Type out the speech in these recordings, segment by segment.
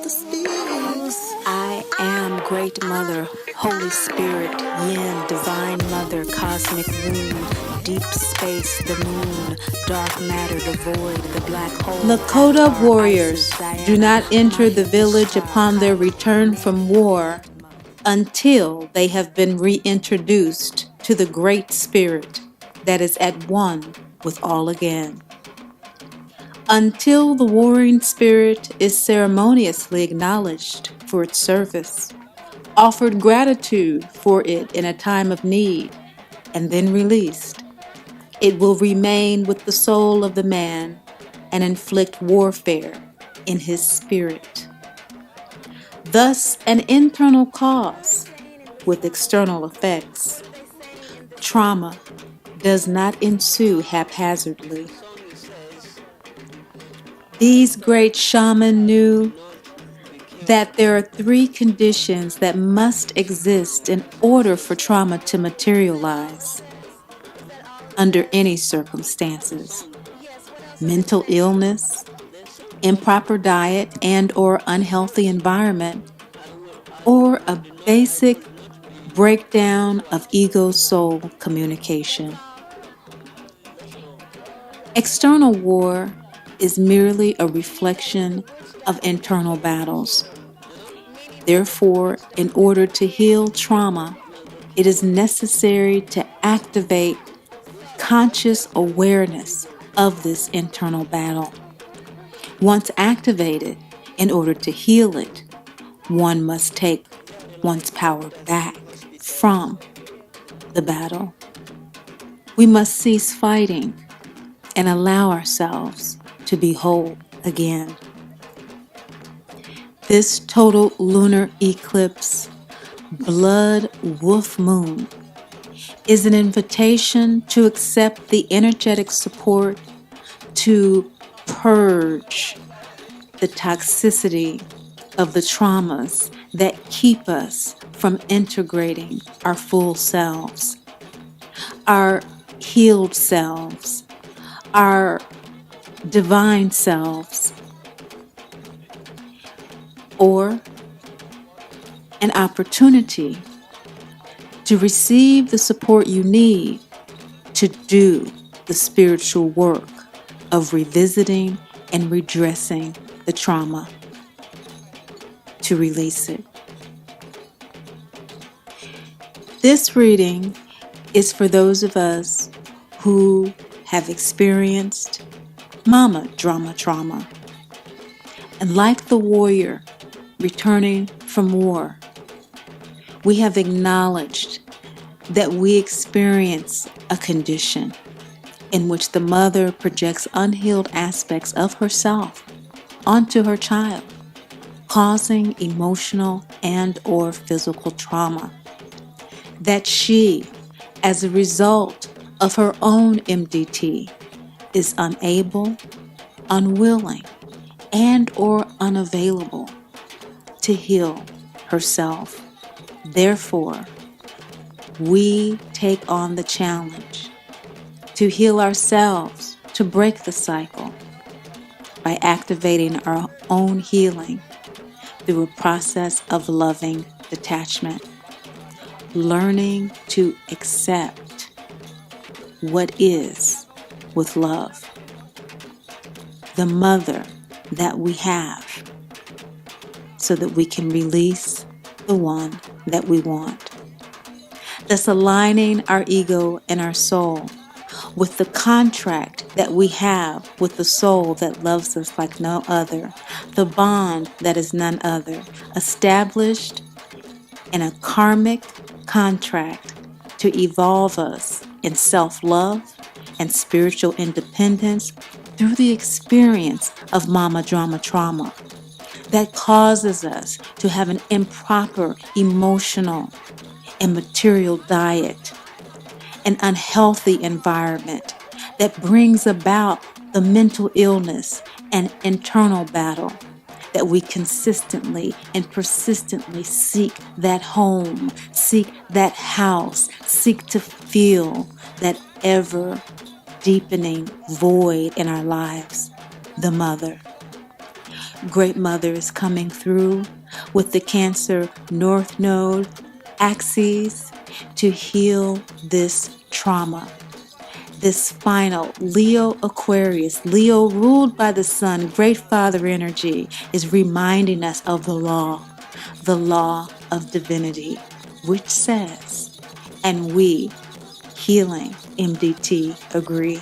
I am Great Mother, Holy Spirit, Yin, Divine Mother, Cosmic Womb, Deep Space, the Moon, Dark Matter, the Void, the Black Hole. Lakota Avatar, warriors Isis, Diana, do not enter the Mahi, village Ishtar, upon their return from war until they have been reintroduced to the Great Spirit that is at one with all again. Until the warring spirit is ceremoniously acknowledged for its service, offered gratitude for it in a time of need, and then released, it will remain with the soul of the man and inflict warfare in his spirit. Thus, an internal cause with external effects. Trauma does not ensue haphazardly. These great shamans knew that there are 3 conditions that must exist in order for trauma to materialize under any circumstances: mental illness, improper diet and/or unhealthy environment, or a basic breakdown of ego-soul communication. External war is merely a reflection of internal battles. Therefore, in order to heal trauma, it is necessary to activate conscious awareness of this internal battle. Once activated, in order to heal it, one must take one's power back from the battle. We must cease fighting and allow ourselves to be whole again. This total lunar eclipse, blood wolf moon, is an invitation to accept the energetic support to purge the toxicity of the traumas that keep us from integrating our full selves, our healed selves, our divine selves, or an opportunity to receive the support you need to do the spiritual work of revisiting and redressing the trauma, to release it. This reading is for those of us who have experienced mama drama trauma. And like the warrior returning from war, we have acknowledged that we experience a condition in which the mother projects unhealed aspects of herself onto her child, causing emotional and/or physical trauma. That she, as a result of her own MDT, is unable, unwilling, and/or unavailable to heal herself. Therefore, we take on the challenge to heal ourselves, to break the cycle by activating our own healing through a process of loving detachment, learning to accept what is with love, the mother that we have, so that we can release the one that we want. Thus aligning our ego and our soul with the contract that we have with the soul that loves us like no other, the bond that is none other, established in a karmic contract to evolve us in self-love and spiritual independence through the experience of mama drama trauma that causes us to have an improper emotional and material diet, an unhealthy environment that brings about the mental illness and internal battle that we consistently and persistently seek that home, seek that house, seek to fill that ever deepening void in our lives, the mother. Great Mother is coming through with the Cancer North Node axes to heal this trauma. This final Leo Aquarius, Leo ruled by the sun, great father energy, is reminding us of the law of divinity, which says, and we, healing MDT, agree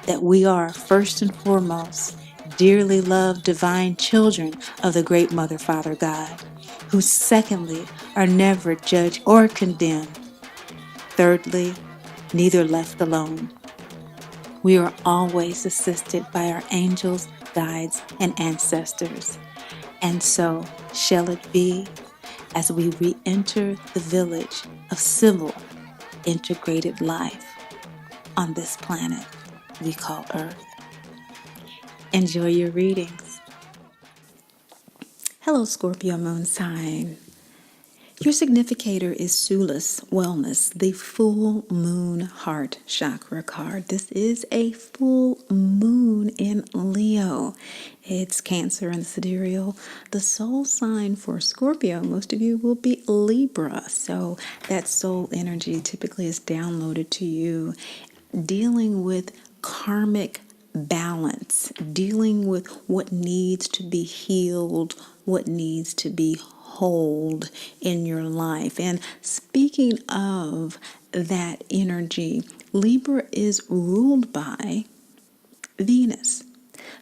that we are first and foremost dearly loved divine children of the great Mother Father God, who secondly are never judged or condemned. Thirdly, neither left alone. We are always assisted by our angels, guides, and ancestors. And so shall it be as we re-enter the village of civil, integrated life on this planet we call Earth. Enjoy your readings. Hello, Scorpio moon sign. Your significator is Sulis Wellness, the full moon heart chakra card. This is a full moon in Leo. It's Cancer in the sidereal. The soul sign for Scorpio, most of you will be Libra. So that soul energy typically is downloaded to you, dealing with karmic balance, dealing with what needs to be healed, what needs to be hold in your life. And speaking of that energy, Libra is ruled by Venus.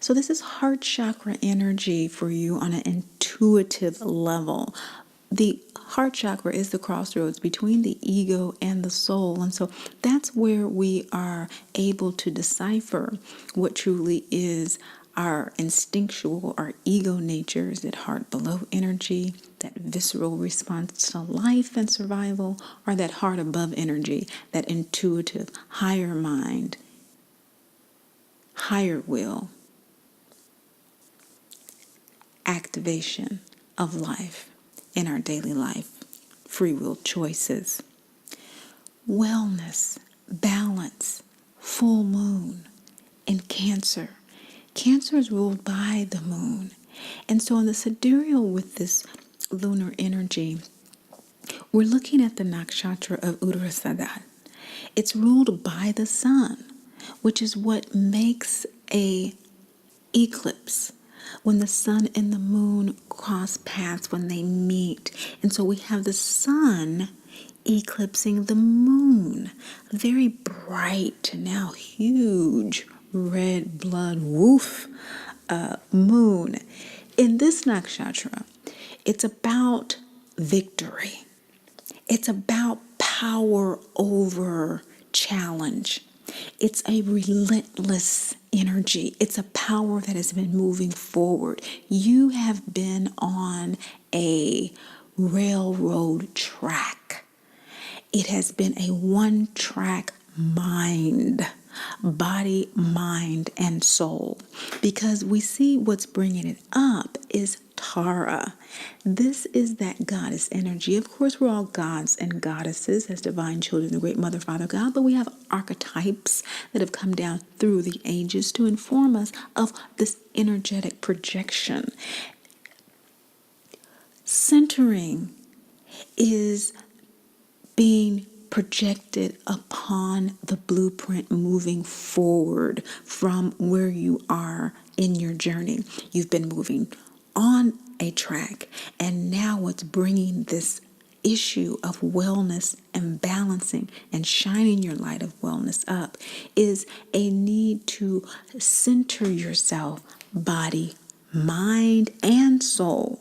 So this is heart chakra energy for you on an intuitive level. The heart chakra is the crossroads between the ego and the soul. And so that's where we are able to decipher what truly is our instinctual, our ego nature. Is it heart below energy, that visceral response to life and survival, or that heart above energy, that intuitive, higher mind, higher will, activation of life in our daily life, free will choices, wellness, balance, full moon in Cancer. Cancer is ruled by the moon. And so in the sidereal with this lunar energy, we're looking at the nakshatra of Uttarasadad. It's ruled by the sun, which is what makes a eclipse, when the sun and the moon cross paths, when they meet. And so we have the sun eclipsing the moon, a very bright, now huge red blood woof moon. In this nakshatra, it's about victory. It's about power over challenge. It's a relentless energy. It's a power that has been moving forward. You have been on a railroad track. It has been a one-track mind, body, mind, and soul. Because we see what's bringing it up is Tara. This is that goddess energy. Of course, we're all gods and goddesses as divine children, the great Mother, Father, God, but we have archetypes that have come down through the ages to inform us of this energetic projection. Centering is being projected upon the blueprint moving forward from where you are in your journey. You've been moving on a track, and now what's bringing this issue of wellness and balancing and shining your light of wellness up is a need to center yourself, body, mind, and soul.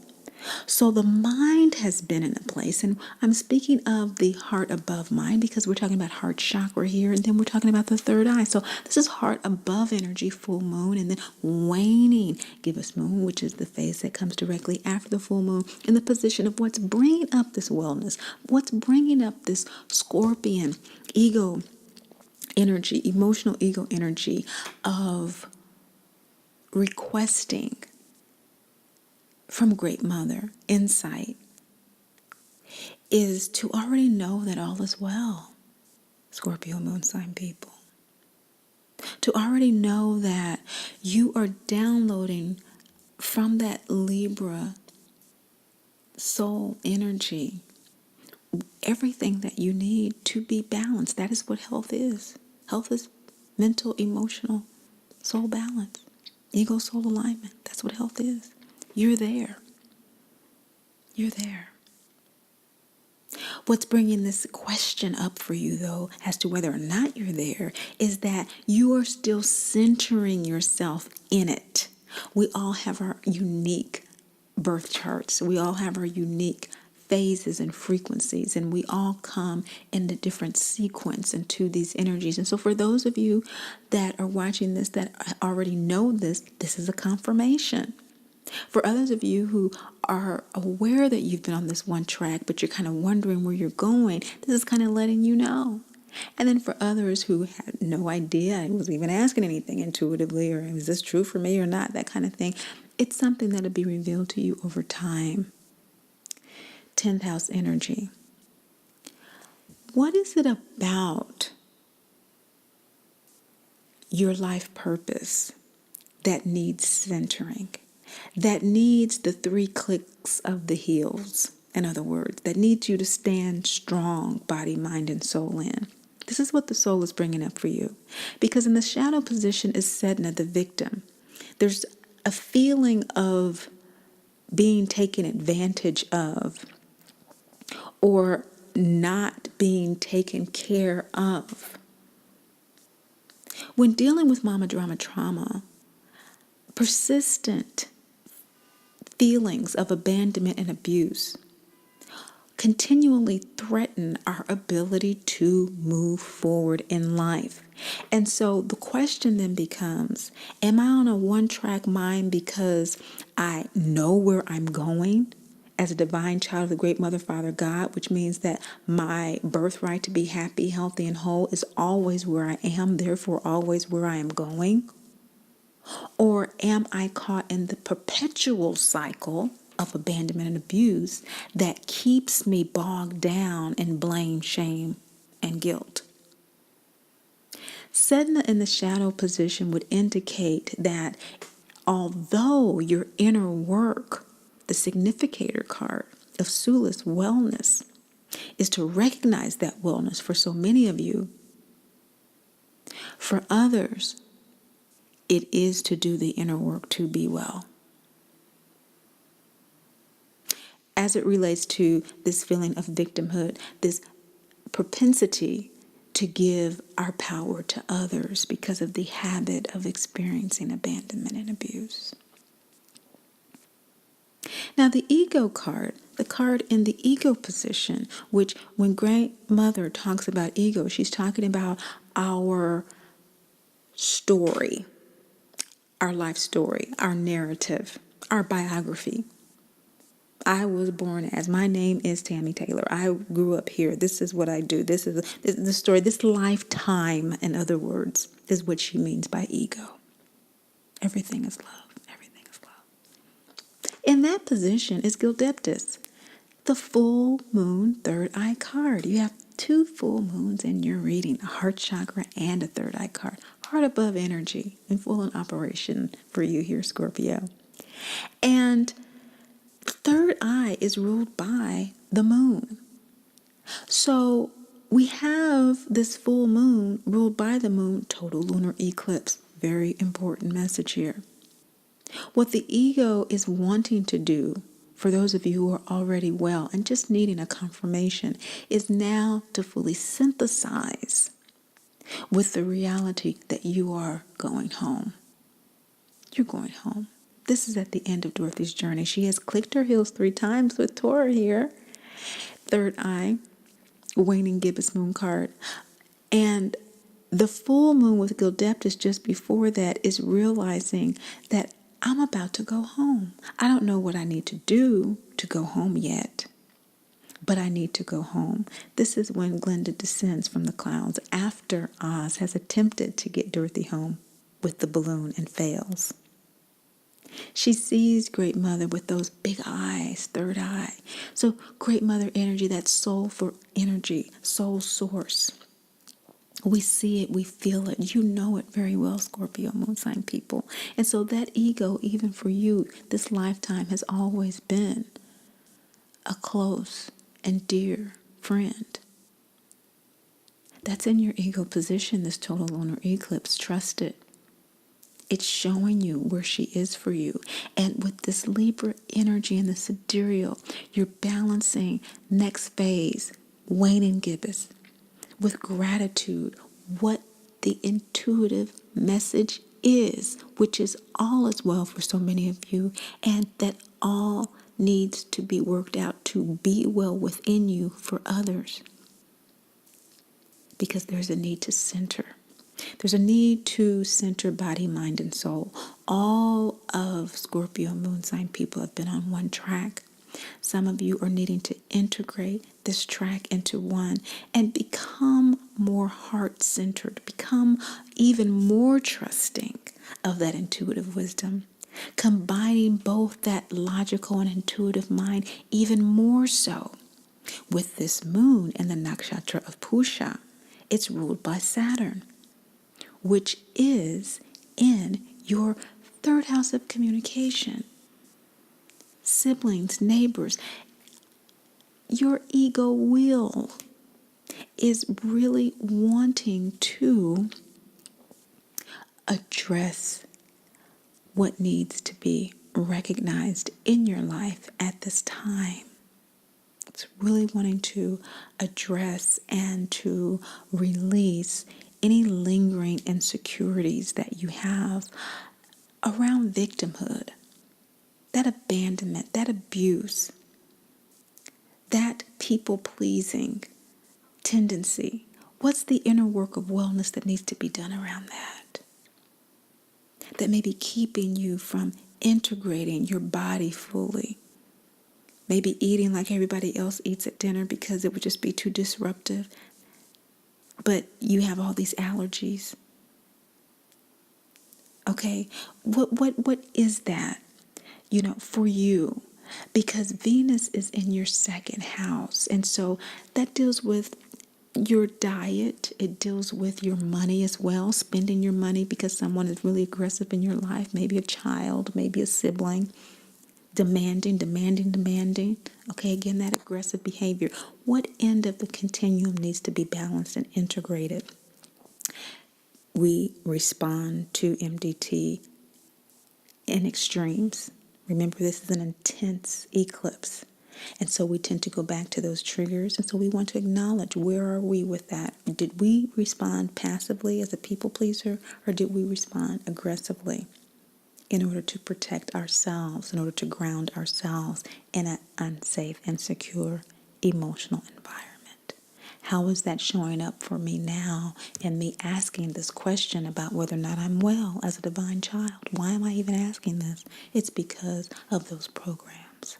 So the mind has been in a place, and I'm speaking of the heart above mind because we're talking about heart chakra here, and then we're talking about the third eye. So this is heart above energy, full moon, and then waning gibbous moon, which is the phase that comes directly after the full moon, in the position of what's bringing up this wellness, what's bringing up this scorpion ego energy, emotional ego energy of requesting from Great Mother insight, is to already know that all is well, Scorpio moon sign people. To already know that you are downloading from that Libra soul energy, everything that you need to be balanced. That is what health is. Health is mental, emotional, soul balance, ego soul alignment. That's what health is. You're there. You're there. What's bringing this question up for you, though, as to whether or not you're there, is that you are still centering yourself in it. We all have our unique birth charts. We all have our unique phases and frequencies, and we all come in a different sequence into these energies. And so for those of you that are watching this that already know this, this is a confirmation. For others of you who are aware that you've been on this one track, but you're kind of wondering where you're going, this is kind of letting you know. And then for others who had no idea, I was even asking anything intuitively, or is this true for me or not, that kind of thing, it's something that'll be revealed to you over time. 10th house energy. What is it about your life purpose that needs centering? That needs the 3 clicks of the heels, in other words, that needs you to stand strong, body, mind, and soul in. This is what the soul is bringing up for you. Because in the shadow position is Sedna, the victim. There's a feeling of being taken advantage of or not being taken care of. When dealing with mama drama trauma, persistent feelings of abandonment and abuse continually threaten our ability to move forward in life. And so the question then becomes, am I on a one-track mind because I know where I'm going as a divine child of the great Mother, Father, God, which means that my birthright to be happy, healthy, and whole is always where I am, therefore always where I am going? Or am I caught in the perpetual cycle of abandonment and abuse that keeps me bogged down in blame, shame, and guilt? Sedna in the shadow position would indicate that although your inner work, the significator card of Sula's wellness, is to recognize that wellness for so many of you, for others, it is to do the inner work to be well. As it relates to this feeling of victimhood, this propensity to give our power to others because of the habit of experiencing abandonment and abuse. Now, the ego card, the card in the ego position, which when Great Mother talks about ego, she's talking about our story, our life story, our narrative, our biography. I was born as, my name is Tammy Taylor. I grew up here. This is what I do. This is the story. This lifetime, in other words, is what she means by ego. Everything is love. Everything is love. In that position is Gildeptis, the full moon third eye card. You have 2 full moons in your reading, a heart chakra and a third eye card. Heart above energy in full in operation for you here, Scorpio. And third eye is ruled by the moon. So we have this full moon ruled by the moon, total lunar eclipse. Very important message here. What the ego is wanting to do, for those of you who are already well and just needing a confirmation, is now to fully synthesize with the reality that you are going home. You're going home. This is at the end of Dorothy's journey. She has clicked her heels 3 times with Torah here. Third eye, waning gibbous moon card. And the full moon with Gildeptis just before that is realizing that I'm about to go home. I don't know what I need to do to go home yet, but I need to go home. This is when Glinda descends from the clouds after Oz has attempted to get Dorothy home with the balloon and fails. She sees Great Mother with those big eyes, third eye. So Great Mother energy, that soulful energy, soul source. We see it, we feel it. You know it very well, Scorpio moon sign people. And so that ego, even for you, this lifetime has always been a close and dear friend. That's in your ego position, this total lunar eclipse. Trust it. It's showing you where she is for you. And with this Libra energy and the sidereal, you're balancing next phase, waning gibbous, with gratitude, what the intuitive message is, which is all is well for so many of you, and that all needs to be worked out to be well within you for others. Because there's a need to center. There's a need to center body, mind, and soul. All of Scorpio moon sign people have been on one track. Some of you are needing to integrate this track into one and become more heart-centered, become even more trusting of that intuitive wisdom, combining both that logical and intuitive mind even more so with this moon in the nakshatra of Pusha. It's ruled by Saturn, which is in your third house of communication. Siblings, neighbors, your ego will is really wanting to address what needs to be recognized in your life at this time. It's really wanting to address and to release any lingering insecurities that you have around victimhood, that abandonment, that abuse, that people-pleasing tendency. What's the inner work of wellness that needs to be done around that? That may be keeping you from integrating your body fully. Maybe eating like everybody else eats at dinner because it would just be too disruptive. But you have all these allergies. Okay, what is that, for you? Because Venus is in your second house. And so that deals with your diet. It deals with your money as well, spending your money because someone is really aggressive in your life, maybe a child, maybe a sibling, demanding. Okay, again, that aggressive behavior. What end of the continuum needs to be balanced and integrated? We respond to MDT in extremes. Remember, this is an intense eclipse. And so we tend to go back to those triggers. And so we want to acknowledge, where are we with that? Did we respond passively as a people pleaser, or did we respond aggressively in order to protect ourselves, in order to ground ourselves in an unsafe and secure emotional environment? How is that showing up for me now, and me asking this question about whether or not I'm well as a divine child? Why am I even asking this? It's because of those programs.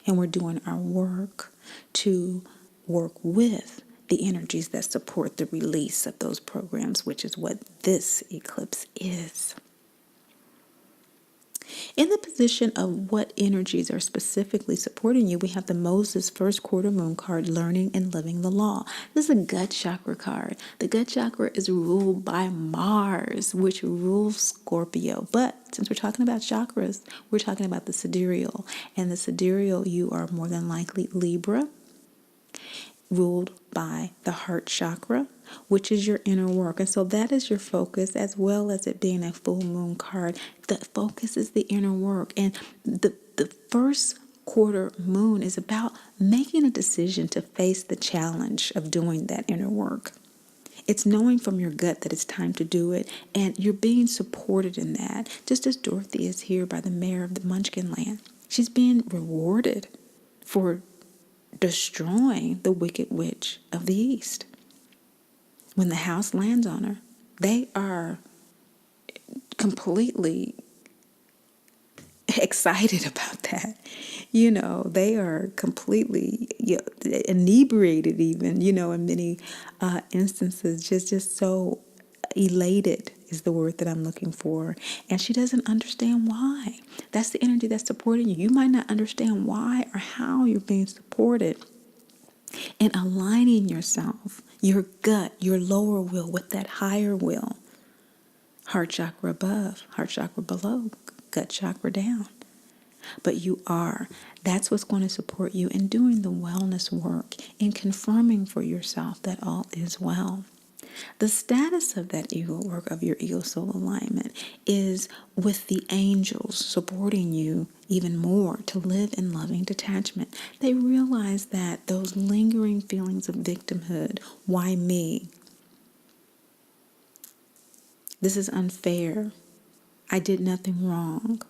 And we're doing our work to work with the energies that support the release of those programs, which is what this eclipse is. In the position of what energies are specifically supporting you, we have the Moses first quarter moon card, learning and living the law. This is a gut chakra card. The gut chakra is ruled by Mars, which rules Scorpio. But since we're talking about chakras, we're talking about the sidereal. And the sidereal, you are more than likely Libra, ruled by the heart chakra, which is your inner work. And so that is your focus, as well as it being a full moon card. The focus is the inner work. And the first quarter moon is about making a decision to face the challenge of doing that inner work. It's knowing from your gut that it's time to do it, and you're being supported in that. Just as Dorothy is here by the mayor of the Munchkin Land. She's being rewarded for destroying the Wicked Witch of the East. When the house lands on her, they are completely excited about that. They are completely inebriated even, in many instances, just so elated is the word that I'm looking for. And she doesn't understand why. That's the energy that's supporting you. You might not understand why or how you're being supported. And aligning yourself, your gut, your lower will with that higher will. Heart chakra above, heart chakra below, gut chakra down. But you are. That's what's going to support you in doing the wellness work, in confirming for yourself that all is well. The status of that ego work, of your ego soul alignment, is with the angels supporting you even more to live in loving detachment. They realize that those lingering feelings of victimhood, why me? This is unfair. I did nothing wrong.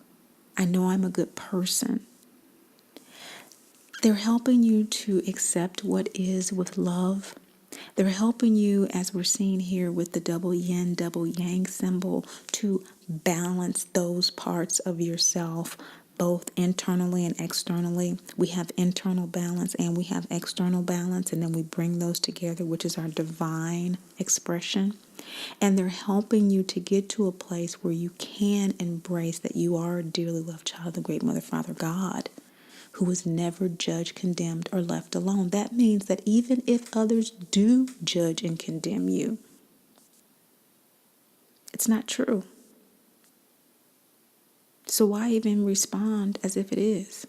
I know I'm a good person. They're helping you to accept what is with love. They're helping you, as we're seeing here with the double yin, double yang symbol, to balance those parts of yourself, both internally and externally. We have internal balance and we have external balance, and then we bring those together, which is our divine expression. And they're helping you to get to a place where you can embrace that you are a dearly loved child of the great Mother, Father, God, who was never judged, condemned, or left alone. That means that even if others do judge and condemn you, it's not true. So why even respond as if it is?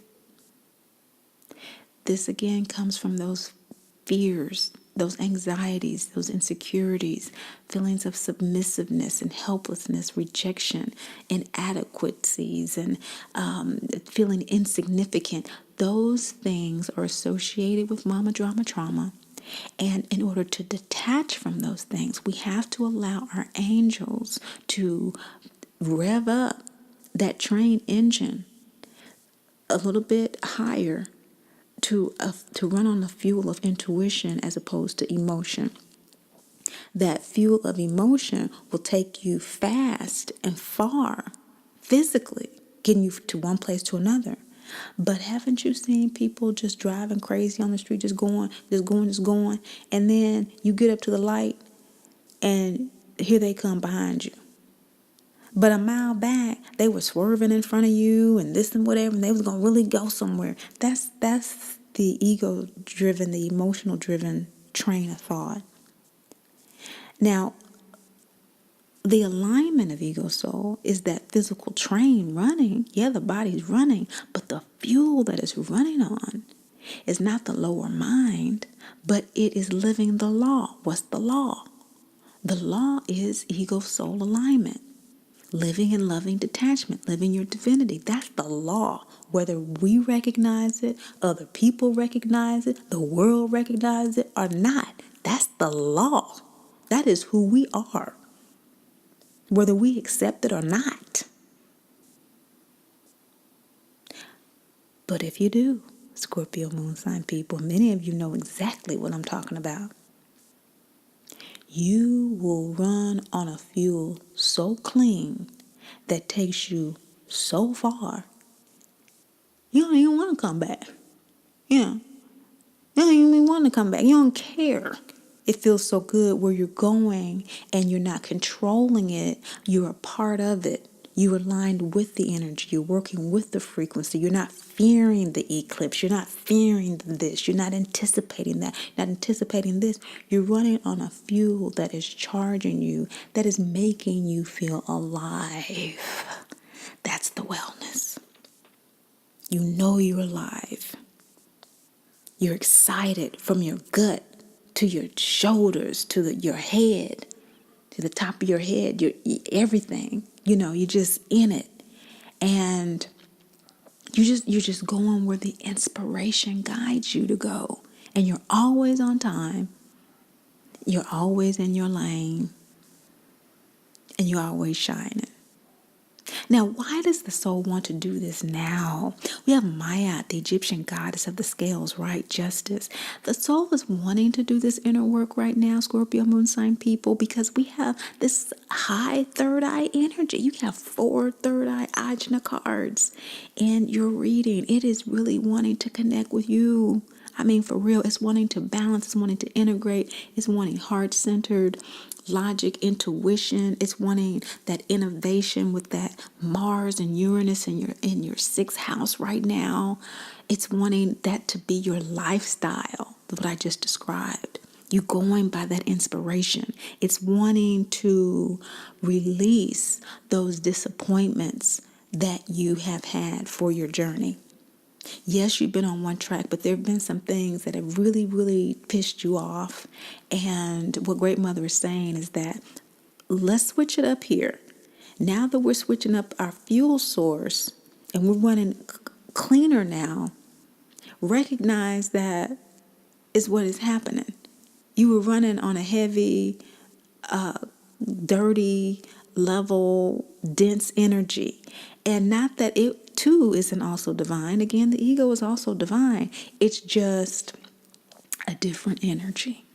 This again comes from those fears, those anxieties, those insecurities, feelings of submissiveness and helplessness, rejection, inadequacies, and feeling insignificant. Those things are associated with mama drama trauma. And in order to detach from those things, we have to allow our angels to rev up that train engine a little bit higher, to run on the fuel of intuition as opposed to emotion. That fuel of emotion will take you fast and far, physically, getting you to one place to another. But haven't you seen people just driving crazy on the street, just going, and then you get up to the light and here they come behind you. But a mile back, they were swerving in front of you and this and whatever, and they was going to really go somewhere. That's the ego-driven, the emotional-driven train of thought. Now, the alignment of ego soul is that physical train running. Yeah, the body's running, but the fuel that it's running on is not the lower mind, but it is living the law. What's the law? The law is ego soul alignment. Living in loving detachment, living your divinity. That's the law. Whether we recognize it, other people recognize it, the world recognizes it or not, that's the law. That is who we are, whether we accept it or not. But if you do, Scorpio moon sign people, many of you know exactly what I'm talking about. You will run on a fuel so clean that takes you so far, you don't even want to come back. You don't even want to come back. You don't care. It feels so good where you're going and you're not controlling it. You're a part of it. You're aligned with the energy. You're working with the frequency. You're not fearing the eclipse. You're not fearing this. You're not anticipating that. You're not anticipating this. You're running on a fuel that is charging you, that is making you feel alive. That's the wellness. You know you're alive. You're excited from your gut to your shoulders to your head, to the top of your head, your everything. You're just in it, and you're just going where the inspiration guides you to go, and you're always on time. You're always in your lane, and you're always shining. Now, why does the soul want to do this now? We have Maya, the Egyptian goddess of the scales, right? Justice. The soul is wanting to do this inner work right now, Scorpio moon sign people, because we have this high third eye energy. You have 4 third eye Ajna cards in your reading. It is really wanting to connect with you. I mean, for real, it's wanting to balance, it's wanting to integrate, it's wanting heart-centered logic, intuition. It's wanting that innovation with that Mars and Uranus in your 6th house right now. It's wanting that to be your lifestyle, what I just described. You going by that inspiration. It's wanting to release those disappointments that you have had for your journey. Yes, you've been on one track, but there have been some things that have really, really pissed you off. And what Great Mother is saying is that let's switch it up here. Now that we're switching up our fuel source and we're running cleaner now, recognize that is what is happening. You were running on a heavy, dirty level, dense energy. And not that it too isn't also divine. Again, the ego is also divine. It's just a different energy.